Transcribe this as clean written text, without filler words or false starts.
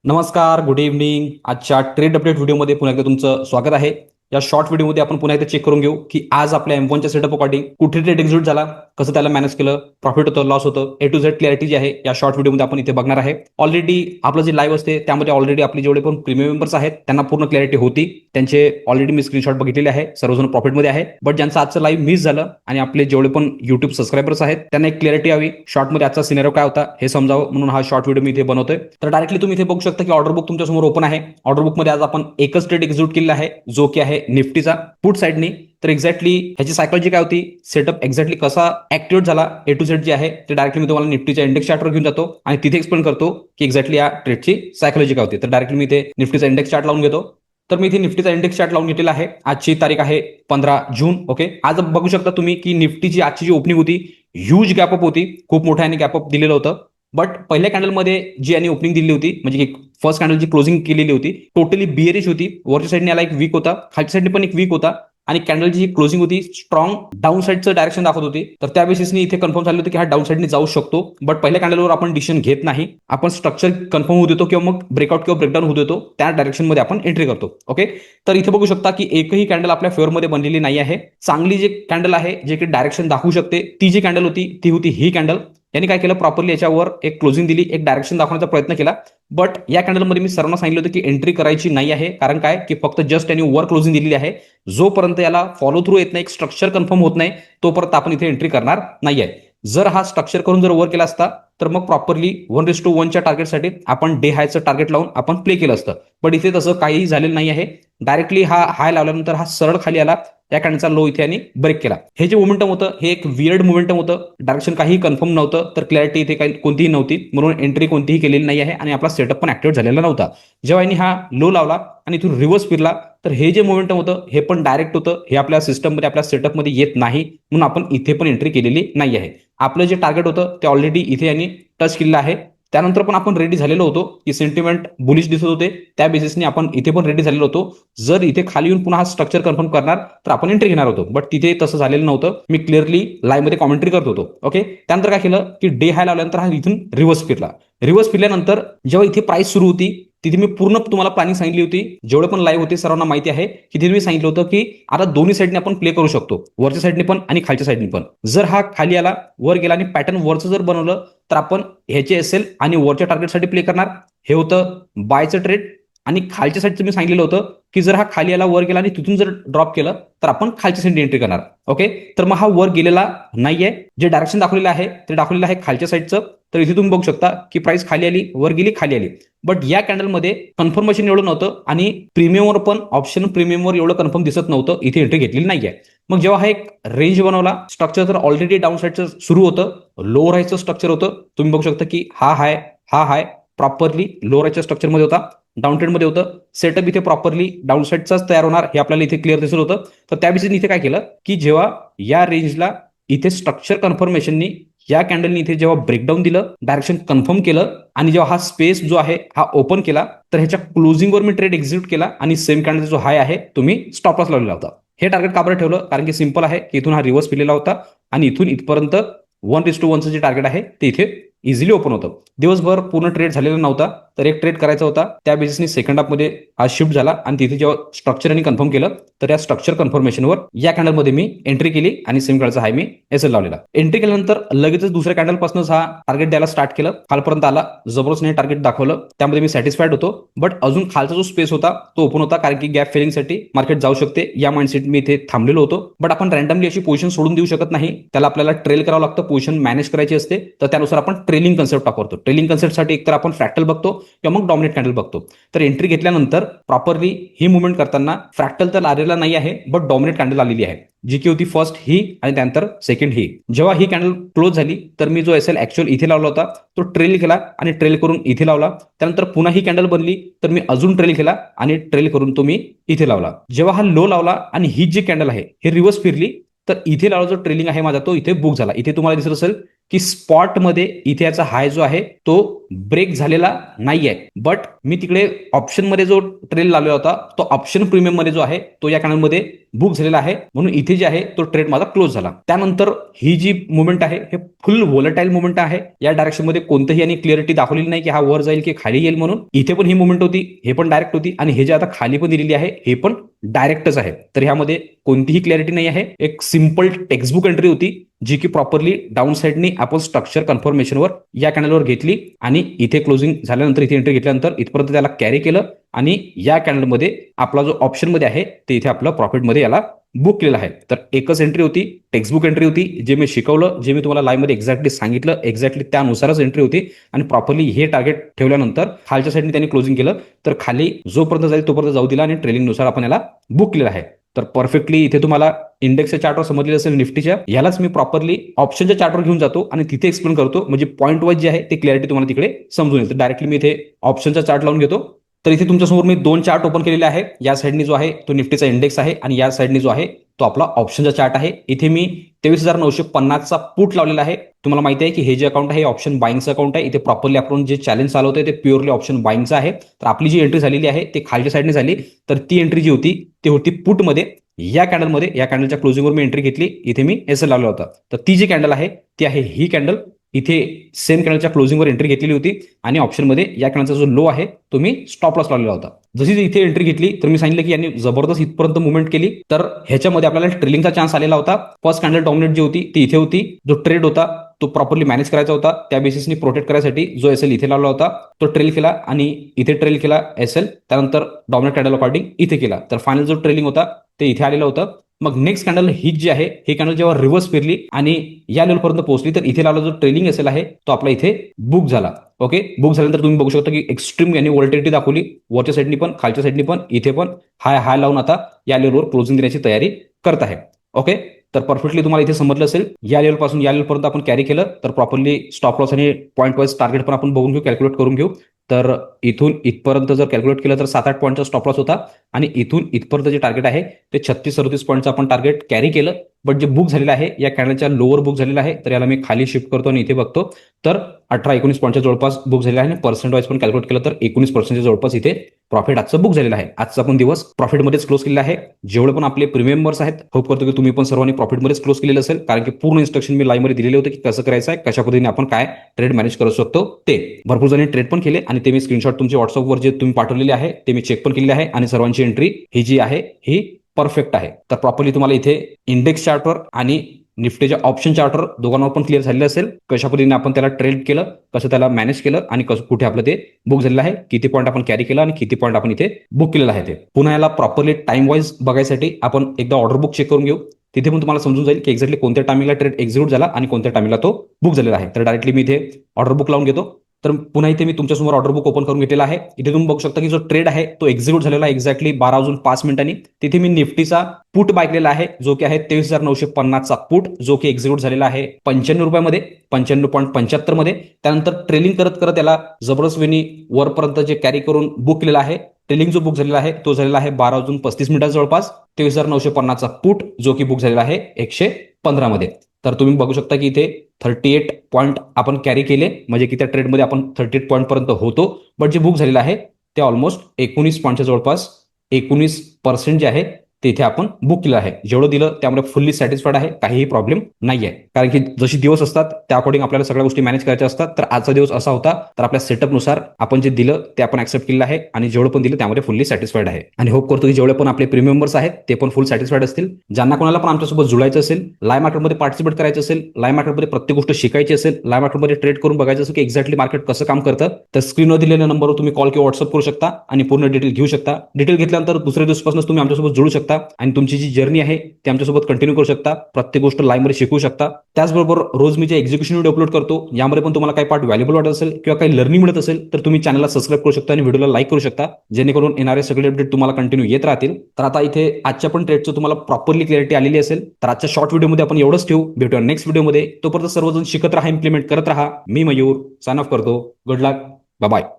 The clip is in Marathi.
नमस्कार, गुड इव्हनिंग. आजच्या ट्रेड अपडेट व्हिडिओमध्ये पुन्हा एकदा तुमचं स्वागत आहे. या शॉर्ट व्हिडिओमध्ये आपण पुन्हा एकदा चेक करून घेऊ की आज आपल्या M1च्या सेटअप अकॉर्डिंग कुठे ट्रेड एक्झिक्यूट झाला, कसं त्याला मॅनेज केलं, प्रॉफिट होतं, लॉस होतं, ए टू झेड क्लॅरिटी जी आहे या शॉर्ट व्हिडिओमध्ये आपण इथे बघणार आहे. ऑलरेडी आपलं जे लाईव्ह असते त्यामध्ये ऑलरेडी आपले जेवढे पण प्रीमियम मेंबर्स आहेत त्यांना पूर्ण क्लॅरिटी होती. त्यांचे ऑलरेडी मी स्क्रीनशॉट बघितलेले आहे. सर्वजण प्रॉफिटमध्ये आहे. बट ज्यांचं आजचं लाईव्ह मिस झालं आणि आपले जेवढे पण युट्यूब सबस्क्रायबर्स आहेत त्यांना एक क्लॅरिटी हवी, शॉर्टमध्ये आजचा सिनेरिओ काय होता हे समजावं म्हणून हा शॉर्ट व्हिडिओ मी इथे बनवतोय. तर डायरेक्टली तुम्ही इथे बघू शकता की ऑर्डर बुक तुमच्यासमोर ओपन आहे. ऑर्डर बुकमध्ये आज आपण एकच ट्रेड एक्झिक्यूट केलेला आहे जो की आहे निफ्टीचा पुट साइडनी. तर एक्झॅक्टली ह्याची सायकॉलॉजी काय होती, सेटअप एक्झॅक्टली कसा ऍक्टिव्हेट झाला, ए टू झेड जे आहे ते डायरेक्टली मी तुम्हाला निफ्टीच्या इंडेक्स चार्टवर घेऊन जातो आणि तिथे एक्सप्लेन करतो की एक्झॅक्टली या ट्रेडची सायकॉलॉजी काय होती. तर डायरेक्टली मी इथे निफ्टीचा इंडेक्स चार्ट लावून घेतो. तर मी इथे निफ्टीचा इंडेक्स चार्ट लावून घेतलेला आहे. आजची तारीख आहे 15 जून. ओके, आज बघू शकता तुम्ही की निफ्टीची आजची जी ओपनिंग होती ह्यूज गॅपअप होती, खूप मोठ्या याने गॅपअप दिलेलं होतं. बट पहिल्या कॅन्डलमध्ये जी यांनी ओपनिंग दिली होती म्हणजे फर्स्ट कॅन्डल जी क्लोजिंग केलेली होती टोटली बिअरिश होती. वरच्या साईडने याला एक वीक होता, खालच्या साईडने पण एक वीक होता आणि कॅन्डलची जी क्लोजिंग होती स्ट्रॉंग डाऊन साईडचं डायरेक्शन दाखवत होती. तर त्या बेसिसने इथे कन्फर्म झालं होतं की हा डाऊन साईडने जाऊ शकतो. बट पहिल्या कॅन्डलवर आपण डिसिजन घेत नाही, आपण स्ट्रक्चर कन्फर्म होऊ देतो किंवा मग ब्रेकआउट किंवा ब्रेकडाऊन होऊ देतो, त्या डायरेक्शनमध्ये आपण एंट्री करतो. ओके, तर इथे बघू शकता की एकही कॅन्डल आपल्या फेवरमध्ये बनलेली नाही आहे. चांगली जी कॅन्डल आहे जे की डायरेक्शन दाखवू शकते ती जी कॅन्डल होती ती होती ही कॅन्डल. यांनी काय केलं, प्रॉपरली याच्यावर एक क्लोजिंग दिली, एक डायरेक्शन दाखवण्याचा प्रयत्न केला. बट या कॅन्डलमध्ये मी सर्वांना सांगितलं होतं की एंट्री करायची नाही आहे. कारण काय की फक्त जस्ट यांनी वर क्लोजिंग दिलेली आहे. जोपर्यंत याला फॉलो थ्रू येत नाही, एक स्ट्रक्चर कन्फर्म होत नाही, तोपर्यंत आपण इथे एंट्री करणार नाही आहे. जर हा स्ट्रक्चर करून जर वर केला असता तर मग प्रॉपरली 1:1च्या टार्गेटसाठी आपण डे हायचं टार्गेट लावून आपण प्ले केलं असतं. बट इथे तसं काहीही झालेलं नाही आहे. डायरेक्टली हा हाय लावल्यानंतर हा सरळ खाली आला, या कॅन्डलचा लो इथे आणि ब्रेक केला. हे जे मोमेंटम होतं हे एक वियर्ड मोमेंटम होतं, डायरेक्शन काही कन्फर्म नव्हतं, तर क्लॅरिटी इथे काही कोणतीही नव्हती, म्हणून एंट्री कोणतीही केलेली नाही आहे आणि आपला सेटअप पण ऍक्टिव्हेट झालेला नव्हता. जेव्हा यांनी हा लो लावला आणि इथून रिव्हर्स फिरला तर हे जे मोमेंटम होतं हे पण डायरेक्ट होतं, हे आपल्या सिस्टममध्ये आपल्या सेटअपमध्ये येत नाही, म्हणून आपण इथे पण एंट्री केलेली नाही आहे. आपलं जे टार्गेट होतं ते ऑलरेडी इथे यांनी टच केलेलं आहे. त्यानंतर पण आपण रेडी झालेलो होतो की सेंटिमेंट बुलिश दिसत होते, त्या बेसिसने आपण इथे पण रेडी झालेलो होतो. जर इथे खाली येऊन पुन्हा हा स्ट्रक्चर कन्फर्म करणार तर आपण एंट्री घेणार होतो. बट तिथे तसं झालेलं नव्हतं. मी क्लिअरली लाईव्ह मध्ये कॉमेंट्री करत होतो. ओके, त्यानंतर काय केलं की डे हाय लावल्यानंतर हा इथून रिव्हर्स फिरला. रिव्हर्स फिरल्यानंतर जेव्हा इथे प्राइस सुरू होती तिथे मी पूर्ण तुम्हाला प्लॅनिंग सांगितली होती. जेवढे पण लाईव्ह होते सर्वांना माहिती आहे की तिथे मी सांगितलं होतं की आता दोन्ही साईडने आपण प्ले करू शकतो, वरच्या साईडने पण आणि खालच्या साईडने पण. जर हा खाली आला, वर गेला आणि पॅटर्न वरचं जर बनवलं तर आपण ह्याचे एसएल आणि वरच्या टार्गेटसाठी प्ले करणार. हे होतं बायचं ट्रेड. आणि खालच्या साईडचं मी सांगितलेलं होतं की जर हा खाली आला, वर गेला आणि तिथून जर ड्रॉप केलं तर आपण खालच्या साईडने एंट्री करणार. ओके, तर मग हा वर गेलेला नाहीये, जे डायरेक्शन दाखवलेलं आहे ते दाखवलेलं आहे खालच्या साईडचं. तर इथे तुम्ही बघू शकता की प्राइस खाली आली, वर गेली, खाली आली. बट या कॅन्डलमध्ये कन्फर्मेशन एवढं नव्हतं आणि प्रीमियमवर पण ऑप्शन प्रीमियमवर एवढं कन्फर्म दिसत नव्हतं, इथे एंट्री घेतलेली नाहीये. मग जेव्हा हा एक रेंज बनवला, स्ट्रक्चर तर ऑलरेडी डाऊन साईडचं सुरू होतं, लो राहायचं स्ट्रक्चर होतं. तुम्ही बघू शकता की हा हाय प्रॉपरली लो राहायच्या स्ट्रक्चरमध्ये होता, डाऊन ट्रेंडमध्ये होतं. सेटअप इथे प्रॉपरली डाऊन साईडचाच तयार होणार हे आपल्याला इथे क्लिअर दिसत होतं. तर त्या बेसिसने इथे काय केलं की जेव्हा या रेंजला इथे स्ट्रक्चर कन्फर्मेशननी या कॅन्डलनी इथे जेव्हा ब्रेकडाऊन दिलं, डायरेक्शन कन्फर्म केलं आणि जेव्हा हा स्पेस जो आहे हा ओपन केला तर ह्याच्या क्लोजिंगवर मी ट्रेड एक्झिक्यूट केला आणि सेम कॅन्डल जो हाय आहे तुम्ही स्टॉप लॉस लावलेला होता. हे टार्गेट का बरं ठेवलं, कारण की सिंपल आहे की इथून हा रिव्हर्स फिरलेला होता आणि इथून इथपर्यंत 1:1चं जे टार्गेट आहे ते इथे इझिली ओपन होतं. दिवसभर पूर्ण ट्रेड झालेला नव्हता, तर एक ट्रेड करायचा होता, त्या बेसिसने सेकंड हाफमध्ये हा शिफ्ट झाला आणि तिथे जेव्हा स्ट्रक्चरने कन्फर्म केलं तर या स्ट्रक्चर कन्फर्मेशनवर या कॅन्डलमध्ये मी एंट्री केली आणि सेम कॅन्डलचा हाय मी एसएल लावलेला. एंट्री केल्यानंतर लगेचच दुसऱ्या कॅन्डलपासूनच हा टार्गेट द्यायला स्टार्ट केलं, खालपर्यंत आला, जबरदस्त टार्गेट दाखवलं, त्यामध्ये मी सॅटिस्फाईड होतो. बट अजून खालचा जो स्पेस होता तो ओपन होता, कारण की गॅप फिलिंगसाठी मार्केट जाऊ शकते या माइंडसेट मी इथे थांबलेलो होतो. बट आपण रॅन्डमली अशी पोझिशन सोडून देऊ शकत नाही, त्याला आपल्याला ट्रेल करावं लागतं, पोझिशन मॅनेज करायची असते. तर त्यानुसार आपण ट्रेलिंग कन्सेप्ट वापरतो. ट्रेलिंग कन्सेप्टसाठी एकतर आपण फ्रॅक्टल बघतो किंवा मग डॉमिनेट कॅन्डल बघतो. तर एंट्री घेतल्यानंतर प्रॉपरली ही मुवमेंट करताना फ्रॅक्टल तर आलेला नाही आहे, बट डॉमिनेट कॅन्डल आलेली आहे, जी की होती फर्स्ट ही आणि त्यानंतर सेकंड ही. जेव्हा ही कॅन्डल क्लोज झाली तर मी जो एसएल ऍक्च्युअल इथे लावला होता तो ट्रेल केला आणि ट्रेल करून इथे लावला. त्यानंतर पुन्हा ही कॅन्डल बनली तर मी अजून ट्रेल केला आणि ट्रेल करून तो मी इथे लावला. जेव्हा हा लो लावला आणि ही जी कॅन्डल आहे हे रिव्हर्स फिरली तर इथे लावला जो ट्रेलिंग आहे माझा तो इथे बुक झाला. इथे तुम्हाला दिसत असेल की स्पॉटमध्ये इथे याचा हाय जो आहे तो ब्रेक झालेला नाही आहे, बट मी तिकडे ऑप्शनमध्ये जो ट्रेड लावलेला होता तो ऑप्शन प्रीमियम मध्ये जो आहे तो या कॅनलमध्ये बुक झालेला आहे, म्हणून इथे जे आहे तो ट्रेड माझा क्लोज झाला. त्यानंतर ही जी मुवमेंट आहे हे फुल व्होलेटाईल मुवमेंट आहे. या डायरेक्शन मध्ये कोणतंही आणि क्लिअरिटी दाखवलेली नाही की हा वर जाईल की खाली येईल म्हणून. इथे पण ही मुवमेंट होती, हे पण डायरेक्ट होती, आणि हे जे आता खाली पण दिलेली आहे हे पण डायरेक्टच आहे. तर ह्यामध्ये कोणतीही क्लॅरिटी नाही आहे. एक सिंपल टेक्स्टबुक एंट्री होती जी की प्रॉपरली डाऊन साईडनी आपण स्ट्रक्चर कन्फर्मेशनवर या कॅनलवर घेतली आणि इथे क्लोजिंग झाल्यानंतर इथे एंट्री घेतल्यानंतर इथपर्यंत त्याला कॅरी केलं आणि या कॅनलमध्ये आपला जो ऑप्शन मध्ये आहे ते इथे आपलं प्रॉफिटमध्ये याला बुक केलेलं आहे. तर एकच एंट्री होती, टेक्स्टबुक एंट्री होती, जे मी शिकवलं, जे मी तुम्हाला लाईव्ह मध्ये एक्झॅक्टली सांगितलं, एक्झॅक्टली त्यानुसारच एंट्री होती. आणि प्रॉपरली हे टार्गेट ठेवल्यानंतर खालच्या साईडने त्यांनी क्लोजिंग केलं, तर खाली जोपर्यंत जाईल तोपर्यंत जाऊ दिला आणि ट्रेलिंगनुसार आपण याला बुक केलेलं आहे. तर परफेक्टली इथे तुम्हाला इंडेक्सच्या चार्टवर समजलेलं असेल निफ्टीच्या, यालाच मी प्रॉपरली ऑप्शनच्या चार्टवर घेऊन जातो आणि तिथे एक्सप्लेन करतो, म्हणजे पॉईंट वाईज जे आहे ते क्लॅरिटी तुम्हाला तिकडे समजून येईल. तर डायरेक्टली मी इथे ऑप्शनचा चार्ट लावून घेतो. तर इथे तुमच्यासमोर मी 2 चार्ट ओपन केलेले आहे. या साईडनी जो आहे तो निफ्टीचा इंडेक्स आहे आणि या साईडनी जो आहे तो आपला ऑप्शनचा चार्ट आहे. इथे मी 23,950चा पुट लावलेला आहे. तुम्हाला माहिती आहे की हे जे अकाउंट आहे ऑप्शन बाईंगचं अकाउंट आहे. इथे प्रॉपरली आपण जे चॅलेंज चालवतोय ते प्युअरली ऑप्शन बाईंगचं आहे. तर आपली जी एंट्री झालेली आहे ते खालच्या साईडने झाली. तर ती एंट्री जी होती ती होती पुटमध्ये. या कॅन्डलमध्ये, या कॅन्डलच्या क्लोजिंगवर मी एंट्री घेतली. इथे मी एस एल लावला होता. तर ती जी कॅन्डल आहे ती आहे ही कॅन्डल. इथे सेम कॅन्डलच्या क्लोजिंगवर एंट्री घेतलेली होती आणि ऑप्शनमध्ये या कॅन्डलचा जो लो आहे तो मी स्टॉप लॉस लावलेला होता. जशी इथे एंट्री घेतली तर मी सांगितलं की यांनी जबरदस्त इथपर्यंत मुवमेंट केली. तर ह्याच्यामध्ये आपल्याला ट्रेलिंगचा चान्स आलेला होता. फर्स्ट कॅन्डल डॉमिनेट जी होती ती इथे होती. जो ट्रेड होता तो प्रॉपरली मॅनेज करायचा होता. त्या बेसिसने प्रोटेक्ट करायसाठी जो एस एल इथे लावला होता तो ट्रेल केला आणि इथे ट्रेल केला एस एल. त्यानंतर डॉमिनेट कॅन्डल अकॉर्डिंग इथे केला. तर फायनल जो ट्रेलिंग होता ते इथे आलेलं होतं. मग नेक्स्ट कॅन्डल ही जी आहे ही कॅन्डल जेव्हा रिव्हर्स फिरली आणि या लेवलपर्यंत पोहोचली तर इथे लावला जो ट्रेलिंग एस एल आहे तो आपला इथे बुक झाला. ओके, बुक झाल्यानंतर तुम्ही बघू शकता की एक्स्ट्रीम यांनी व्होल्टिलिटी दाखवली, वरच्या साईडनी पण खालच्या साईडनी पण. इथे पण हाय लावून आता या लेवलवर क्लोजिंग देण्याची तयारी करत आहे. ओके, तर परफेक्टली तुम्हाला इथे समजलं असेल. या लेवल पासून या लेवलपर्यंत आपण कॅरी केलं तर प्रॉपरली स्टॉप लॉस आणि पॉईंट वाईज टार्गेट पण आपण बघून घेऊ, कॅल्क्युलेट करून घेऊ. तर इथून इथपर्यंत जर कॅल्क्युलेट केलं तर 7-8 पॉईंटचा स्टॉप लॉस होता आणि इथून इथपर्यंत जे टार्गेट आहे ते 36-37 पॉईंटचं आपण टार्गेट कॅरी केलं. बट जे बुक झालेलं आहे या कॅन्डलच्या लोअर बुक झालेलं आहे. तर याला मी खाली शिफ्ट करतो आणि इथे बघतो तर 18-19 पॉईंटच्या जवळपास बुक झालेला आहे आणि पर्सेंट वाईज पण कॅल्क्युलेट केलं तर 19% जवळपास इथे प्रॉफिट आजचं बुक झालेलं आहे. आजचा पण दिवस प्रॉफिटमध्येच क्लोज केलेला आहे. जेवढे पण आपले प्रीमियम मेंबर्स आहेत, होप करतो की तुम्ही पण सर्वांनी प्रॉफिटमध्येच क्लोज केलेलं असेल, कारण की पूर्ण इन्स्ट्रक्शन मी लाईव्ह मध्ये दिलेले होते की कसं करायचं आहे, कशा पद्धतीने आपण काय ट्रेड मॅनेज करू शकतो ते. भरपूर जणांनी ट्रेड पण केले आणि ते मी स्क्रीनशॉट तुमचे व्हॉट्सअपवर जे तुम्ही पाठवलेले आहे ते मी चेक पण केलेले आहे आणि सर्वांची एंट्री ही जी आहे ही परफेक्ट आहे. तर प्रॉपरली तुम्हाला इथे इंडेक्स चार्टवर आणि निफ्टीच्या ऑप्शन चार्टवर दोघांवर पण क्लिअर झालेलं असेल कशा पद्धतीने आपण त्याला ट्रेड केलं, कसं त्याला मॅनेज केलं आणि कसं कुठे आपलं ते बुक झालेलं आहे, किती पॉईंट आपण कॅरी केलं आणि किती पॉईंट आपण इथे बुक केलेलं आहे. ते पुन्हा याला प्रॉपरली टाइम वाईज बघायसाठी आपण एकदा ऑर्डर बुक चेक करून घेऊ. तिथे पण तुम्हाला समजून जाईल की एक्झॅक्टली कोणत्या टायमिंगला ट्रेड एक्झिक्यूट झाला आणि कोणत्या टायमिंगला तो बुक झालेला आहे. तर डायरेक्टली मी इथे ऑर्डर बुक लावून घेतो. तर पुन्हा इथे मी तुमच्यासमोर ऑर्डर बुक ओपन करून घेतलेला आहे. इथे तुम्ही बघू शकता की जो ट्रेड आहे तो एक्झिक्यूट झालेला आहे एक्झॅक्टली 12:05 तिथे मी निफ्टीचा पुट बाय केलेला आहे जो की आहे 23,950चा पुट, जो की एक्झिक्यूट झालेला आहे 95 रुपयामध्ये, 95.75 मध्ये. त्यानंतर ट्रेलिंग करत करत याला जबरदस्त वेनी वरपर्यंत जे कॅरी करून बुक केलेला आहे. ट्रेलिंग जो बुक झालेला आहे तो झालेला आहे 12:35 जवळपास. 23,950चा पुट जो की बुक झालेला आहे 115 मध्ये. तर तुम्ही बघू शकता की इथे 38 पॉईंट आपण कॅरी केले, म्हणजे की त्या ट्रेडमध्ये आपण 38 पॉईंट पर्यंत होतो. बट जे बुक झालेलं आहे ते ऑलमोस्ट 19 पॉईंटच्या जवळपास 19% जे आहे ते इथे आपण बुक केलं आहे. जेवढं दिलं त्यामुळे फुल्ली सॅटिस्फाईड आहे, काहीही प्रॉब्लेम नाही आहे. कारण की जशी दिवस असतात त्या अकॉर्डिंग आपल्याला सगळ्या गोष्टी मॅनेज करायच्या असतात. तर आजचा दिवस असा होता, तर आपल्या सेटअपनुसार आपण जे दिलं ते आपण ऍक्सेप्ट केलेलं आहे आणि जेवढं पण दिलं त्यामध्ये फुल्ली सॅटिस्फाईड आहे. आणि होप करतो की जेवढे पण आपले प्रीमियम मेंबर्स आहेत ते पण फुल सॅटिस्फाईड असतील. ज्यांना कोणाला पण आमच्यासोबत जुळायचं असेल, लाईव्ह मार्केटमध्ये पार्टिसिपेट करायचं असेल, लाईव्ह मार्केटमध्ये प्रत्येक गोष्ट शिकायची असेल, लाईव्ह मार्केटमध्ये ट्रेड करून बघायचं असेल की एक्झॅक्टली मार्केट कसं काम करतं, तर स्क्रीनवर दिलेल्या नंबरवर तुम्ही कॉल किंवा व्हॉट्सअप करू शकता आणि पूर्ण डिटेल घेऊ शकता. डिटेल घेतल्यानंतर दुसऱ्या दिवसापासून तुम्ही आमच्यासोबत जुळू शकता आणि तुमची जी जर्नी आहे ते आमच्यासोबत कंटिन्यू करू शकता. प्रत्येक गोष्ट लाईव्ह मध्ये शिकू शकता. त्याचबरोबर रोज मी जे एक्झिक्युशन व्हिडिओ अपलोड करतो यामध्ये पण तुम्हाला काही पार्ट व्हॅल्युबल वाटत असेल किंवा काही लर्निंग मिळत असेल तर तुम्ही चॅनलला सबस्क्राईब करू शकता आणि व्हिडिओला लाईक करू शकता, जेणेकरून येणारे सगळे अपडेट तुम्हाला कंटिन्यू येत राहतील. तर आता इथे आजच्या पण ट्रेडचं तुम्हाला प्रॉपरली क्लॅरिटी आलेली असेल. तर आजच्या शॉर्ट व्हिडिओमध्ये आपण एवढंच ठेवू. भेटूया नेक्स्ट व्हिडिओमध्ये. तोपर्यंत सर्वजण शिकत राहा, इम्प्लिमेंट करत राहा. मी मयूर साइन ऑफ करतो. गुड लक, बाय बाय.